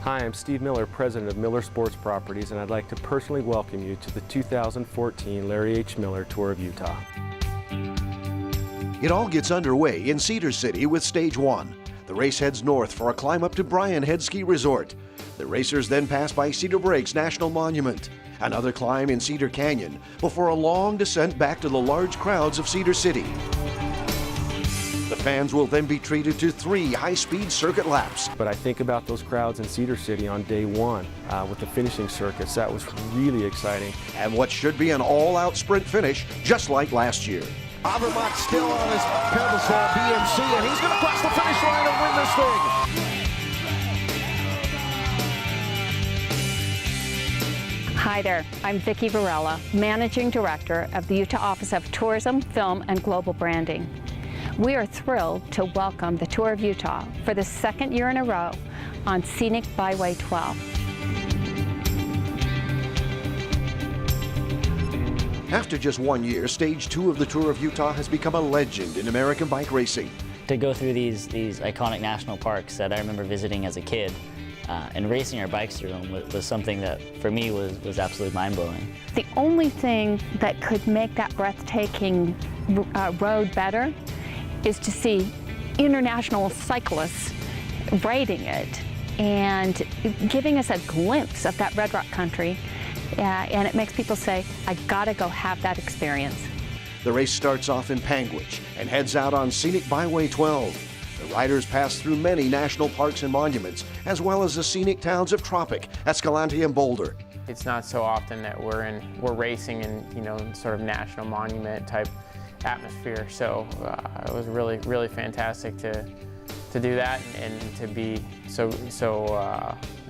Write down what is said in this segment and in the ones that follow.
Hi, I'm Steve Miller, President of Miller Sports Properties, and I'd like to personally welcome you to the 2014 Larry H. Miller Tour of Utah. It all gets underway in Cedar City with Stage 1. The race heads north for a climb up to Bryan Head Ski Resort. The racers then pass by Cedar Breaks National Monument, another climb in Cedar Canyon, before a long descent back to the large crowds of Cedar City. The fans will then be treated to 3 high-speed circuit laps. But I think about those crowds in Cedar City on day 1 with the finishing circuits. That was really exciting. And what should be an all-out sprint finish, just like last year. Obermatt still on his pedestal, BMC, and he's going to cross the finish line and win this thing. Hi there, I'm Vicki Varela, Managing Director of the Utah Office of Tourism, Film, and Global Branding. We are thrilled to welcome the Tour of Utah for the 2nd year in a row on Scenic Byway 12. After just 1 year, Stage 2 of the Tour of Utah has become a legend in American bike racing. To go through these iconic national parks that I remember visiting as a kid and racing our bikes through them was something that, for me, was absolutely mind-blowing. The only thing that could make that breathtaking road better is to see international cyclists riding it and giving us a glimpse of that Red Rock country. And it makes people say, I gotta go have that experience. The race starts off in Panguitch and heads out on Scenic Byway 12. The riders pass through many national parks and monuments, as well as the scenic towns of Tropic, Escalante, and Boulder. It's not so often that we're racing in, sort of national monument type atmosphere. So it was really fantastic to do that and to be so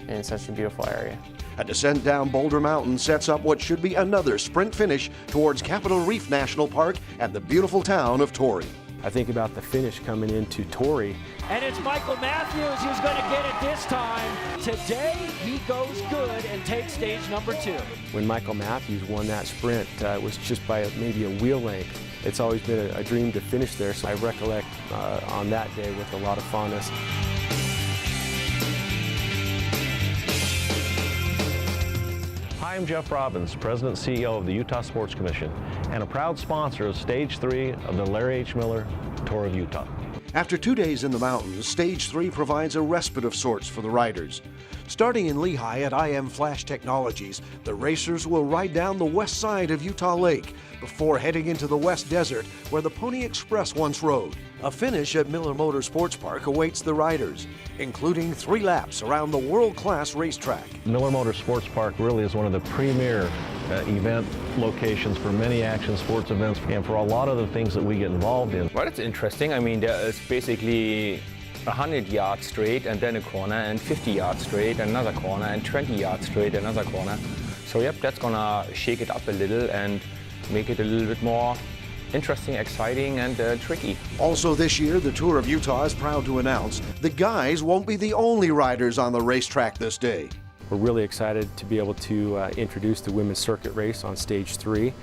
in such a beautiful area. A descent down Boulder Mountain sets up what should be another sprint finish towards Capitol Reef National Park and the beautiful town of Torrey. I think about the finish coming into Torrey. And it's Michael Matthews who's going to get it this time. Today, he goes good and takes stage number 2. When Michael Matthews won that sprint, it was just by maybe a wheel length. It's always been a dream to finish there, so I recollect on that day with a lot of fondness. Hi, I'm Jeff Robbins, President and CEO of the Utah Sports Commission, and a proud sponsor of Stage 3 of the Larry H. Miller Tour of Utah. After 2 days in the mountains, Stage 3 provides a respite of sorts for the riders. Starting in Lehi at IM Flash Technologies, the racers will ride down the west side of Utah Lake before heading into the West Desert, where the Pony Express once rode. A finish at Miller Motor Sports Park awaits the riders, including 3 laps around the world-class racetrack. Miller Motor Sports Park really is one of the premier event locations for many action sports events and for a lot of the things that we get involved in. Well, it's interesting. I mean, there is basically 100 yards straight and then a corner, and 50 yards straight, another corner, and 20 yards straight, another corner. So yep, that's gonna shake it up a little and make it a little bit more interesting, exciting, and tricky. Also this year, the Tour of Utah is proud to announce the guys won't be the only riders on the racetrack this day. We're really excited to be able to introduce the women's circuit race on Stage 3.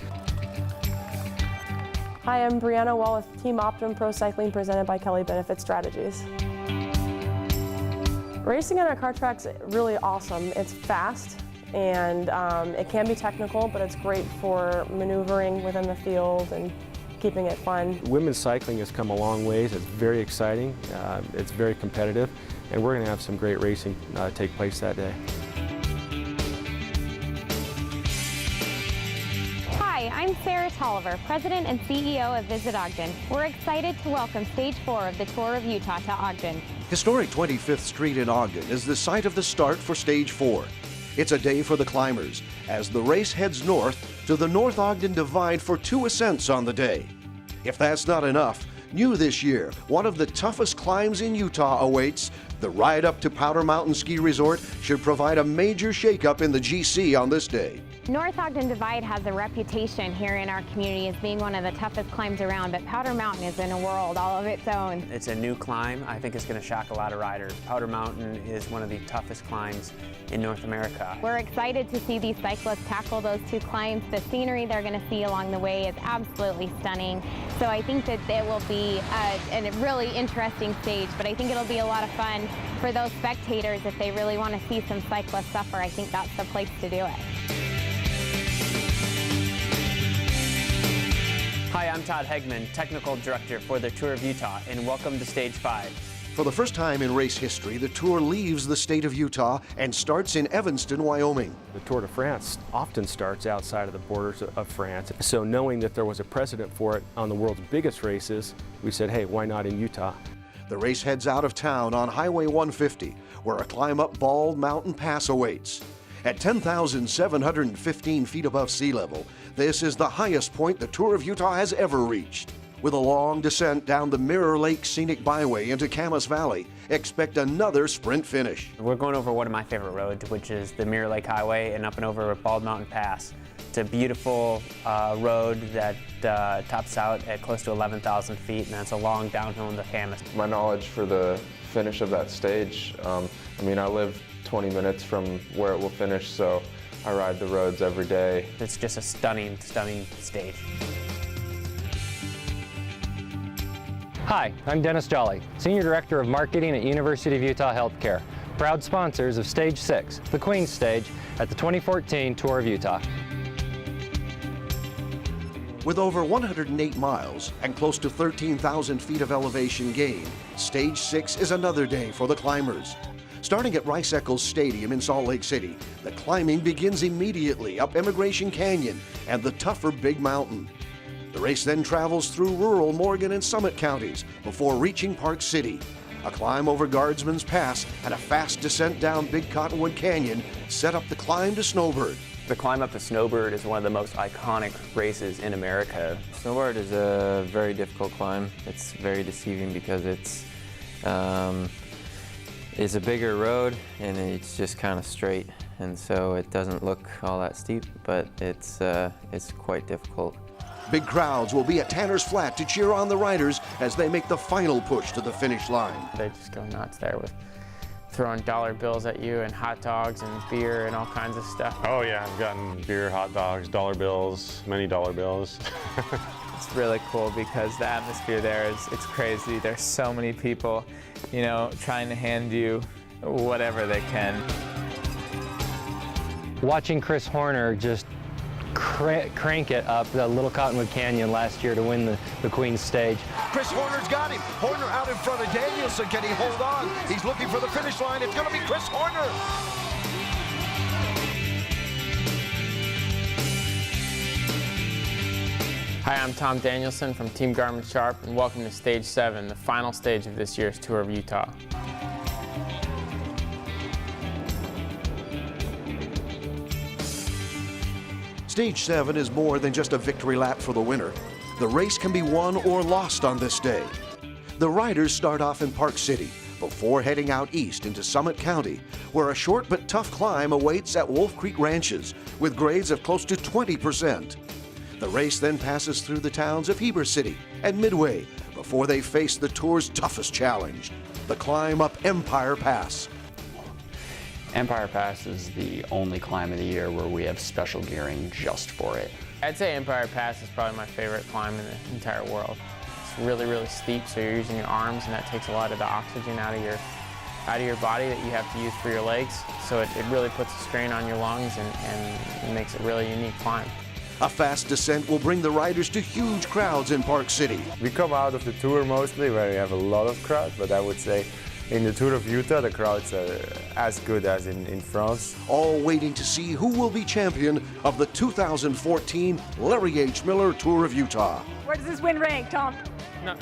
Hi, I'm Brianna Wall with Team Optimum Pro Cycling presented by Kelly Benefit Strategies. Racing on our kart track's really awesome. It's fast and it can be technical, but it's great for maneuvering within the field and keeping it fun. Women's cycling has come a long ways. It's very exciting, it's very competitive, and we're going to have some great racing take place that day. Hi, I'm Sarah Tolliver, President and CEO of Visit Ogden. We're excited to welcome Stage 4 of the Tour of Utah to Ogden. Historic 25th Street in Ogden is the site of the start for Stage 4. It's a day for the climbers as the race heads north to the North Ogden Divide for 2 ascents on the day. If that's not enough, new this year, one of the toughest climbs in Utah awaits. The ride up to Powder Mountain Ski Resort should provide a major shakeup in the GC on this day. North Ogden Divide has a reputation here in our community as being one of the toughest climbs around, but Powder Mountain is in a world all of its own. It's a new climb. I think it's going to shock a lot of riders. Powder Mountain is one of the toughest climbs in North America. We're excited to see these cyclists tackle those 2 climbs. The scenery they're going to see along the way is absolutely stunning. So I think that it will be a really interesting stage, but I think it'll be a lot of fun for those spectators, if they really want to see some cyclists suffer, I think that's the place to do it. Hi, I'm Todd Hegman, Technical Director for the Tour of Utah, and welcome to Stage 5. For the first time in race history, the Tour leaves the state of Utah and starts in Evanston, Wyoming. The Tour de France often starts outside of the borders of France. So knowing that there was a precedent for it on the world's biggest races, we said, hey, why not in Utah? The race heads out of town on Highway 150, where a climb up Bald Mountain Pass awaits. At 10,715 feet above sea level, this is the highest point the Tour of Utah has ever reached. With a long descent down the Mirror Lake Scenic Byway into Camas Valley, expect another sprint finish. We're going over one of my favorite roads, which is the Mirror Lake Highway and up and over Bald Mountain Pass. It's a beautiful road that tops out at close to 11,000 feet, and that's a long downhill into Camas. My knowledge for the finish of that stage, I live 20 minutes from where it will finish, so I ride the roads every day. It's just a stunning, stunning stage. Hi, I'm Dennis Jolly, Senior Director of Marketing at University of Utah Healthcare, proud sponsors of Stage 6, the Queen's Stage, at the 2014 Tour of Utah. With over 108 miles and close to 13,000 feet of elevation gain, Stage 6 is another day for the climbers. Starting at Rice Eccles Stadium in Salt Lake City, the climbing begins immediately up Emigration Canyon and the tougher Big Mountain. The race then travels through rural Morgan and Summit counties before reaching Park City. A climb over Guardsman's Pass and a fast descent down Big Cottonwood Canyon set up the climb to Snowbird. The climb up to Snowbird is one of the most iconic races in America. Snowbird is a very difficult climb. It's very deceiving because it's a bigger road and it's just kind of straight, and so it doesn't look all that steep, but it's quite difficult. Big crowds will be at Tanner's Flat to cheer on the riders as they make the final push to the finish line. They just go nuts there with throwing dollar bills at you and hot dogs and beer and all kinds of stuff. Oh yeah, I've gotten beer, hot dogs, dollar bills, many dollar bills. It's really cool because the atmosphere there it's crazy. There's so many people, trying to hand you whatever they can. Watching Chris Horner just crank it up the Little Cottonwood Canyon last year to win the Queen's Stage. Chris Horner's got him. Horner out in front of Danielson. Can he hold on? He's looking for the finish line. It's going to be Chris Horner. Hi, I'm Tom Danielson from Team Garmin Sharp, and welcome to Stage 7, the final stage of this year's Tour of Utah. Stage 7 is more than just a victory lap for the winner. The race can be won or lost on this day. The riders start off in Park City before heading out east into Summit County, where a short but tough climb awaits at Wolf Creek Ranches with grades of close to 20%. The race then passes through the towns of Heber City and Midway before they face the Tour's toughest challenge, the climb up Empire Pass. Empire Pass is the only climb of the year where we have special gearing just for it. I'd say Empire Pass is probably my favorite climb in the entire world. It's really, really steep, so you're using your arms, and that takes a lot of the oxygen out of your body that you have to use for your legs. So it really puts a strain on your lungs and it makes it a really unique climb. A fast descent will bring the riders to huge crowds in Park City. We come out of the Tour mostly where we have a lot of crowd, but I would say in the Tour of Utah, the crowds are as good as in France. All waiting to see who will be champion of the 2014 Larry H. Miller Tour of Utah. Where does this win rank, Tom? No.